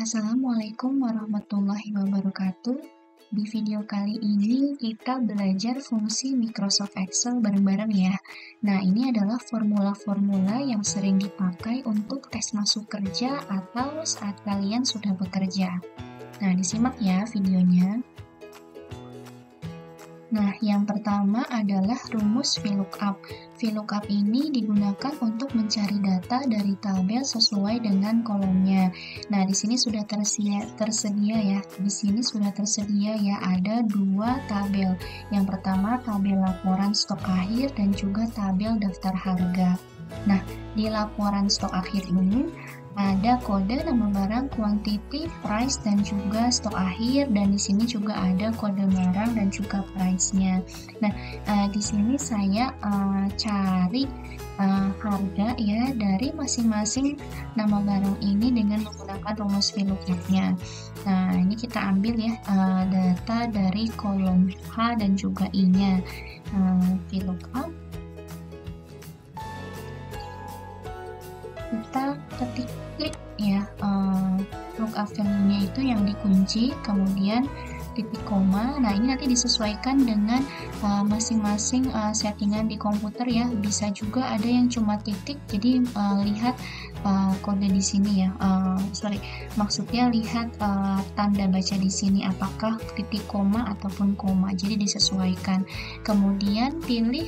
Assalamualaikum warahmatullahi wabarakatuh. Di video kali ini kita belajar fungsi Microsoft Excel bareng-bareng ya. Nah, ini adalah formula-formula yang sering dipakai untuk tes masuk kerja atau saat kalian sudah bekerja. Nah, disimak ya videonya. Nah, yang pertama adalah rumus VLOOKUP. VLOOKUP ini digunakan untuk mencari data dari tabel sesuai dengan kolomnya. Nah, di sini sudah tersedia ya. Di sini sudah tersedia ya, ada dua tabel. Yang pertama tabel laporan stok akhir dan juga tabel daftar harga. Nah, di laporan stok akhir ini ada kode nama barang, quantity, price, dan juga stok akhir, dan di sini juga ada kode barang dan juga price-nya. Nah, di sini saya cari harga ya dari masing-masing nama barang ini dengan menggunakan rumus VLOOKUP-nya. Nah, ini kita ambil ya data dari kolom H dan juga I-nya. VLOOKUP, kita klik ya lookup value-nya itu yang dikunci, kemudian titik koma. Nah, ini nanti disesuaikan dengan masing-masing settingan di komputer ya. Bisa juga ada yang cuma titik, jadi lihat kode di sini ya. Maksudnya lihat tanda baca di sini apakah titik koma ataupun koma. Jadi disesuaikan. Kemudian pilih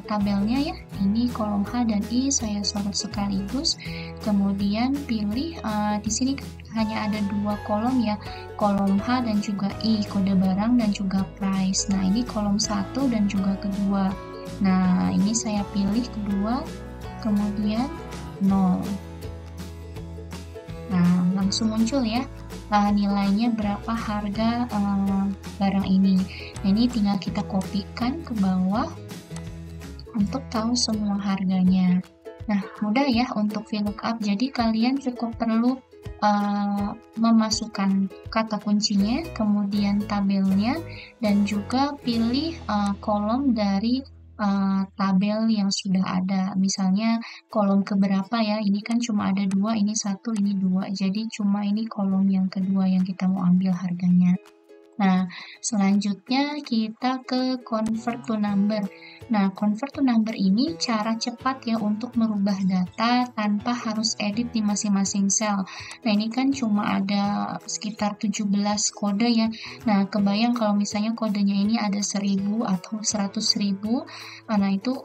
tabelnya ya. Ini kolom H dan I saya sorot sekaligus. Kemudian pilih di sini hanya ada dua kolom ya, kolom H dan juga I, kode barang dan juga price. Nah, ini kolom 1 dan juga kedua. Nah, ini saya pilih kedua, kemudian 0. Nah, langsung muncul ya nilainya berapa harga barang ini. Nah, ini tinggal kita kopikan ke bawah untuk tahu semua harganya. Nah, mudah ya untuk VLOOKUP. Jadi kalian cukup perlu memasukkan kata kuncinya, kemudian tabelnya, dan juga pilih kolom dari tabel yang sudah ada. Misalnya kolom keberapa ya, ini kan cuma ada dua, ini satu, ini dua. Jadi cuma ini kolom yang kedua yang kita mau ambil harganya. Nah, selanjutnya kita ke convert to number. Nah, convert to number ini cara cepat ya untuk merubah data tanpa harus edit di masing-masing sel. Nah, ini kan cuma ada sekitar 17 kode ya. Nah, kebayang kalau misalnya kodenya ini ada 1000 atau 100.000, nah itu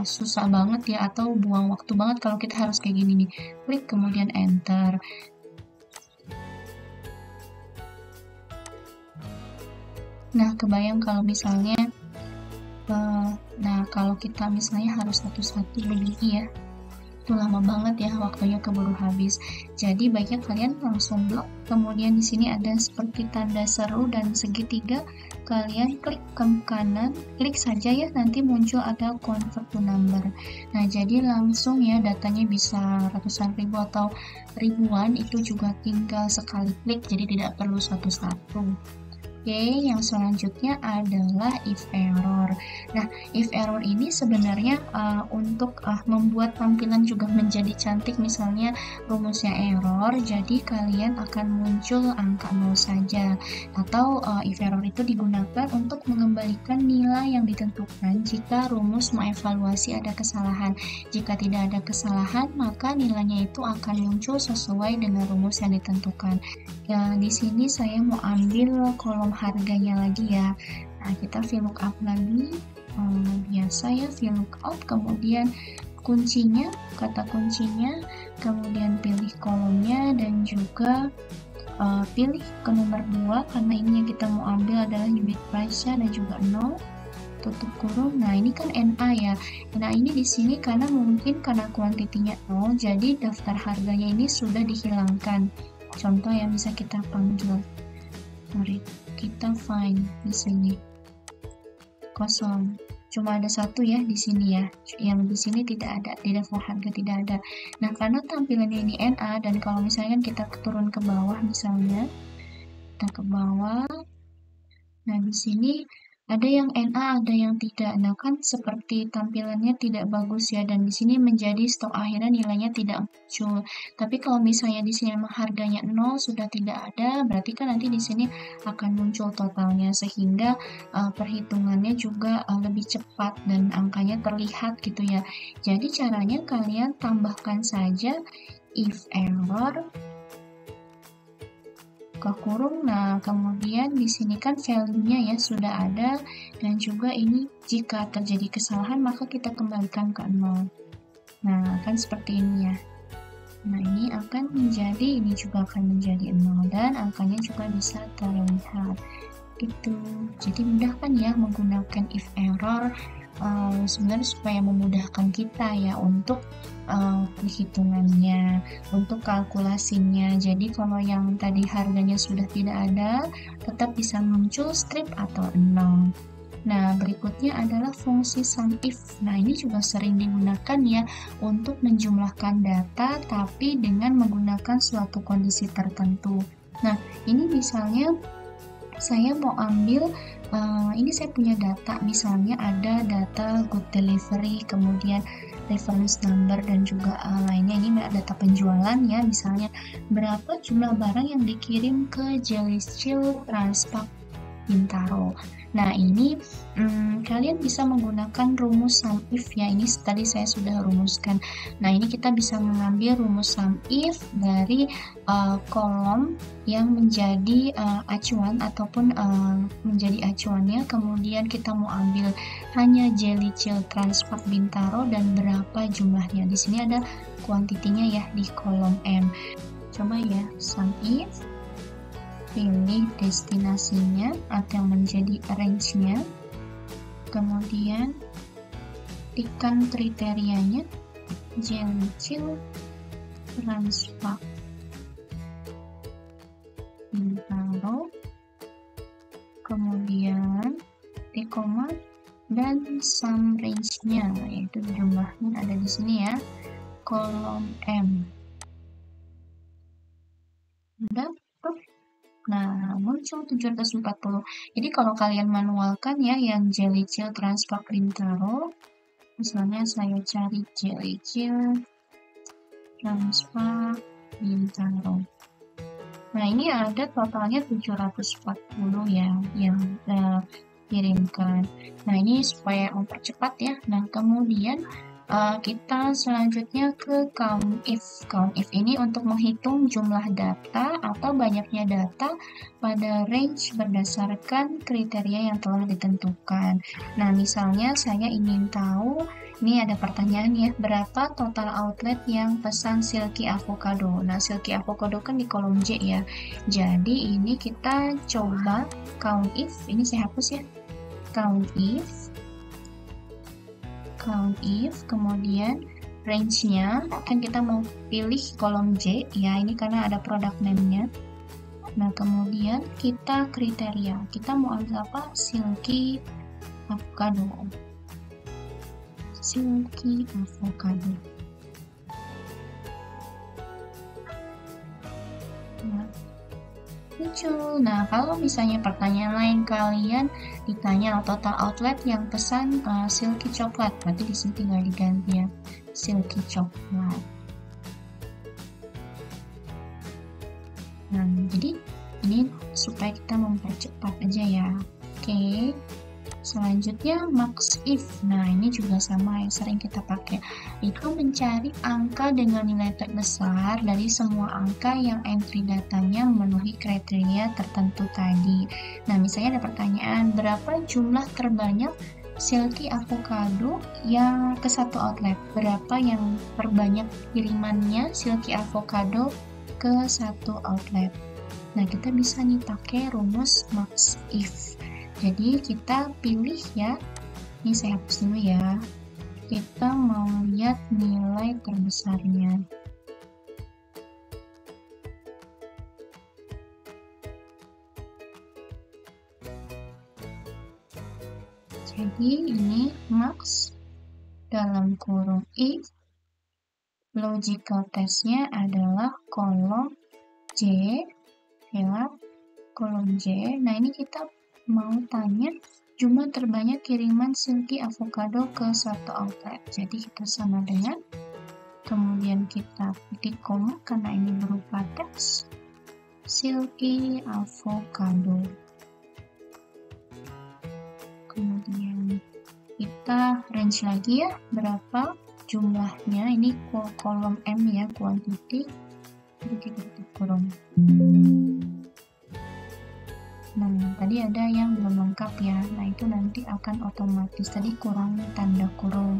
susah banget ya, atau buang waktu banget kalau kita harus kayak gini nih. Klik kemudian enter. Nah, kebayang kalau misalnya, kalau kita misalnya harus satu-satu begini ya, itu lama banget ya, waktunya keburu habis. Jadi baiknya kalian langsung blok. Kemudian di sini ada seperti tanda seru dan segitiga. Kalian klik ke kanan, klik saja ya, nanti muncul ada convert to number. Nah, jadi langsung ya datanya bisa ratusan ribu atau ribuan, itu juga tinggal sekali klik, jadi tidak perlu satu-satu. Oke, yang selanjutnya adalah if error. Nah, if error ini sebenarnya untuk membuat tampilan juga menjadi cantik, misalnya rumusnya error, jadi kalian akan muncul angka 0 saja. Atau if error itu digunakan untuk mengembalikan nilai yang ditentukan jika rumus mengevaluasi ada kesalahan. Jika tidak ada kesalahan, maka nilainya itu akan muncul sesuai dengan rumus yang ditentukan. Ya, di sini saya mau ambil kolom harganya lagi ya. Nah, kita VLOOKUP lagi, biasa ya VLOOKUP, kemudian kuncinya, kata kuncinya, kemudian pilih kolomnya, dan juga pilih ke nomor 2, karena ini yang kita mau ambil adalah unit price-nya dan juga 0, tutup kurung. Nah, ini kan NA ya. Nah, ini di sini karena mungkin karena kuantitinya 0, jadi daftar harganya ini sudah dihilangkan. Contoh yang bisa kita panggil, mari kita find di sini kosong, cuma ada satu ya di sini ya, yang di sini tidak ada, di daftar harga tidak ada. Nah, karena tampilannya ini NA, dan kalau misalnya kita turun ke bawah, misalnya kita ke bawah, nah di sini Ada yang NA, ada yang tidak. Nah, kan seperti tampilannya tidak bagus ya, dan di sini menjadi stok akhirnya nilainya tidak muncul. Tapi kalau misalnya di sini memang harganya 0 sudah tidak ada, berarti kan nanti di sini akan muncul totalnya sehingga perhitungannya juga lebih cepat dan angkanya terlihat gitu ya. Jadi caranya kalian tambahkan saja if error ke kurung. Nah, kemudian di sini kan value-nya ya sudah ada, dan juga ini jika terjadi kesalahan maka kita kembalikan ke 0. Nah, kan seperti ini ya. Nah, ini akan menjadi, ini juga akan menjadi 0 dan angkanya juga bisa terlihat. Gitu. Jadi mudah kan ya menggunakan if error, sebenarnya supaya memudahkan kita ya untuk perhitungannya, untuk kalkulasinya. Jadi kalau yang tadi harganya sudah tidak ada, tetap bisa muncul strip atau 0. Nah, berikutnya adalah fungsi SUMIF. Nah, ini juga sering digunakan ya untuk menjumlahkan data tapi dengan menggunakan suatu kondisi tertentu. Nah, ini misalnya saya mau ambil, ini saya punya data, misalnya ada data good delivery, kemudian reference number dan juga lainnya. Ini data penjualan ya, misalnya berapa jumlah barang yang dikirim ke Jellychill Transpac Bintaro. Nah, ini kalian bisa menggunakan rumus SUMIF ya. Ini tadi saya sudah rumuskan. Nah, ini kita bisa mengambil rumus SUMIF dari kolom yang menjadi acuan ataupun menjadi acuannya. Kemudian kita mau ambil hanya Jellychill Transpac Bintaro dan berapa jumlahnya. Di sini ada kuantitinya ya di kolom M. Coba ya, SUMIF, pilih destinasinya atau yang menjadi range-nya, kemudian tekan kriterianya Jellychill Transpac Bintaro, kemudian koma dan sum range-nya, yaitu jumlahnya ada di sini ya, kolom M. Udah. Nah, muncul 740. Jadi kalau kalian manualkan ya yang Jellychill Transpac Bintaro, misalnya saya cari Jellychill Transpac Bintaro. Nah, ini ada totalnya 740 ya yang kirimkan. Nah, ini supaya mempercepat ya. Nah, kemudian kita selanjutnya ke COUNTIF. COUNTIF ini untuk menghitung jumlah data atau banyaknya data pada range berdasarkan kriteria yang telah ditentukan. Nah, misalnya saya ingin tahu, ini ada pertanyaan ya, berapa total outlet yang pesan silky avocado? Nah, silky avocado kan di kolom J ya. Jadi ini kita coba COUNTIF, ini saya hapus ya. COUNTIF, kemudian range-nya kan kita mau pilih kolom J ya, ini karena ada product name-nya. Nah, kemudian kita kriteria, kita mau ambil apa? Silky avocado. Muncul. Nah, kalau misalnya pertanyaan lain kalian ditanya total outlet yang pesan silky coklat, berarti di sini tinggal diganti ya, silky coklat. Nah, jadi ini supaya kita mempercepat aja ya. Oke. Selanjutnya MAXIF. Nah, ini juga sama yang sering kita pakai. Itu mencari angka dengan nilai terbesar dari semua angka yang entry datanya memenuhi kriteria tertentu tadi. Nah, misalnya ada pertanyaan, berapa jumlah terbanyak silky avocado yang ke satu outlet? Berapa yang terbanyak kirimannya silky avocado ke satu outlet? Nah, kita bisa nih pakai rumus MAXIF. Jadi kita pilih ya, ini saya hapus dulu ya, kita mau lihat nilai terbesarnya. Jadi ini max dalam kurung I, logical testnya adalah kolom J, ya, kolom J. Nah, ini kita mau tanya jumlah terbanyak kiriman silky avocado ke satu outlet. Jadi kita sama dengan, kemudian kita titik koma karena ini berupa teks, silky avocado. Kemudian kita range lagi ya, berapa jumlahnya. Ini kolom M ya, quantity, kita kurung. Nah, tadi ada yang belum lengkap ya. Nah, itu nanti akan otomatis tadi kurang tanda kurung.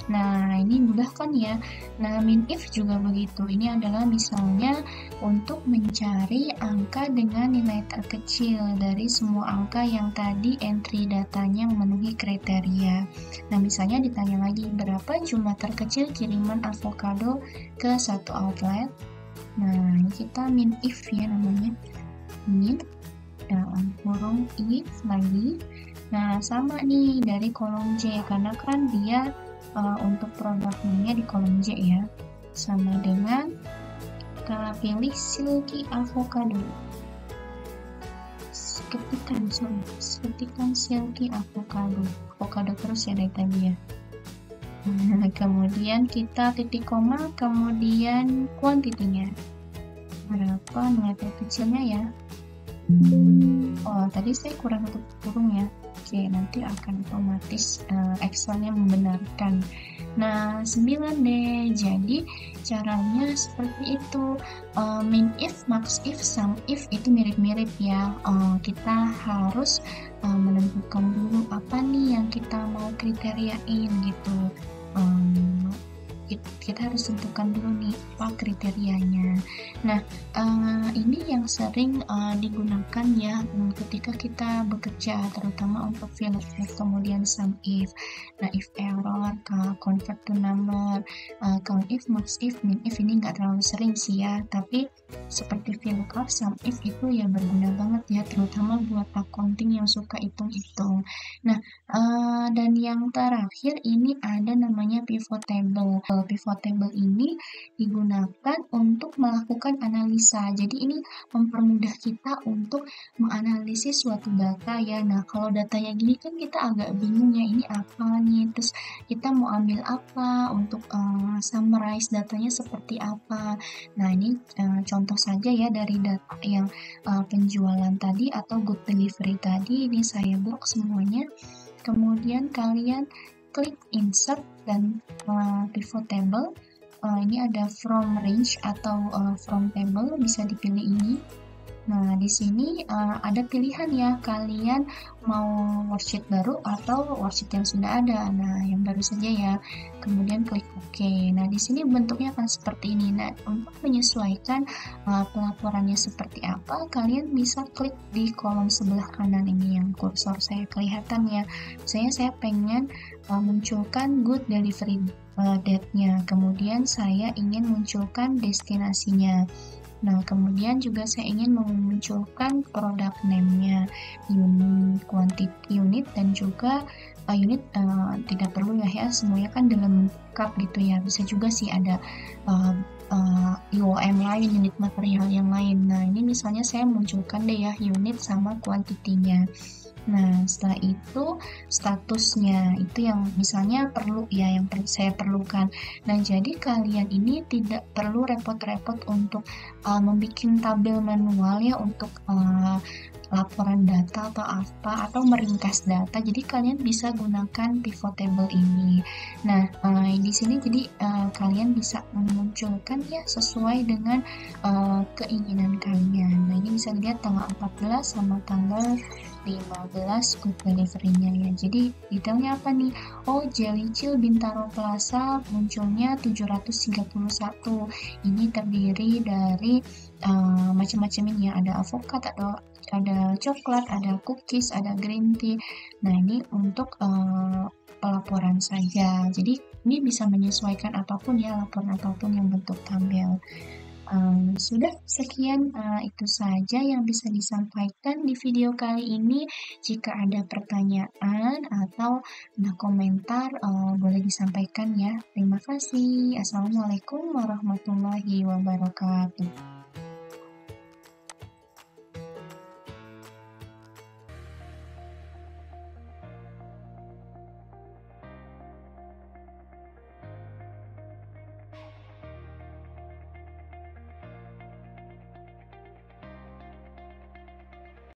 Nah, ini mudah kan ya. Nah, minif juga begitu. Ini adalah misalnya untuk mencari angka dengan nilai terkecil dari semua angka yang tadi entry datanya memenuhi kriteria. Nah, misalnya ditanya lagi, berapa jumlah terkecil kiriman avocado ke satu outlet? Nah, ini kita minif ya namanya. Min dalam kurung if lagi. Nah, sama nih dari kolom J, karena kan dia untuk produk namanya di kolom J ya, sama dengan kita pilih silky avocado, ketikkan silky avocado terus ya dari tadi ya. Kemudian kita titik koma, kemudian kuantitinya berapa nilai terkecilnya ya. Oh, tadi saya kurang tutup kurung ya. Oke, nanti akan otomatis Excelnya membenarkan. Nah, 9 deh. Jadi, caranya seperti itu. Min if, max if, sum if itu mirip-mirip ya. Kita harus menentukan dulu apa nih yang kita mau kriteriain gitu. Kita harus tentukan dulu nih apa kriterianya. Nah, ini yang sering digunakan ya ketika kita bekerja, terutama untuk VLOOKUP, kemudian sum if. Nah, if error, convert to number, count if, max if, min if ini nggak terlalu sering sih ya, tapi seperti VLOOKUP, sum if itu ya berguna banget ya, terutama buat accounting yang suka hitung-hitung. Nah, dan yang terakhir ini ada namanya pivot table. Pivot table ini digunakan untuk melakukan analisa. Jadi ini mempermudah kita untuk menganalisis suatu data ya. Nah, kalau datanya gini kan kita agak bingung ya, ini apa nih, terus kita mau ambil apa untuk summarize datanya seperti apa. Nah, ini contoh saja ya dari data yang penjualan tadi atau good delivery tadi, ini saya blok semuanya. Kemudian kalian klik insert dan pivot table. Ini ada from range atau from table, bisa dipilih ini. Nah, di sini ada pilihan ya, kalian mau worksheet baru atau worksheet yang sudah ada. Nah, yang baru saja ya. Kemudian klik OK. Nah, di sini bentuknya akan seperti ini. Nah, untuk menyesuaikan pelaporannya seperti apa, kalian bisa klik di kolom sebelah kanan ini yang kursor saya kelihatan ya. Misalnya saya pengen munculkan good delivery date-nya. Kemudian saya ingin munculkan destinasinya. Nah, kemudian juga saya ingin memunculkan produk name-nya, unit, dan juga unit tidak perlu ya, semuanya kan dalam cup gitu ya. Bisa juga sih ada UOM lain, unit material yang lain. Nah, ini misalnya saya munculkan deh ya unit sama kuantitinya. Nah, setelah itu statusnya itu yang misalnya perlu ya, yang saya perlukan. Nah, jadi kalian ini tidak perlu repot-repot untuk membuat tabel manual ya untuk laporan data atau apa, atau meringkas data. Jadi kalian bisa gunakan pivot table ini. Nah, di sini jadi kalian bisa memunculkan ya sesuai dengan keinginan kalian. Nah, ini bisa dilihat tanggal 14 sama tanggal 15 good delivery-nya ya. Jadi detailnya apa nih? Oh, Jelly Chill Bintaro Plaza munculnya 731. Ini terdiri dari macam-macam ini ya. Ada avocado, ada coklat, ada cookies, ada green tea. Nah, ini untuk pelaporan saja. Jadi ini bisa menyesuaikan apapun ya, laporan apapun yang bentuk tabel. Sudah sekian itu saja yang bisa disampaikan di video kali ini. Jika ada pertanyaan atau ada komentar boleh disampaikan ya. Terima kasih. Assalamualaikum warahmatullahi wabarakatuh.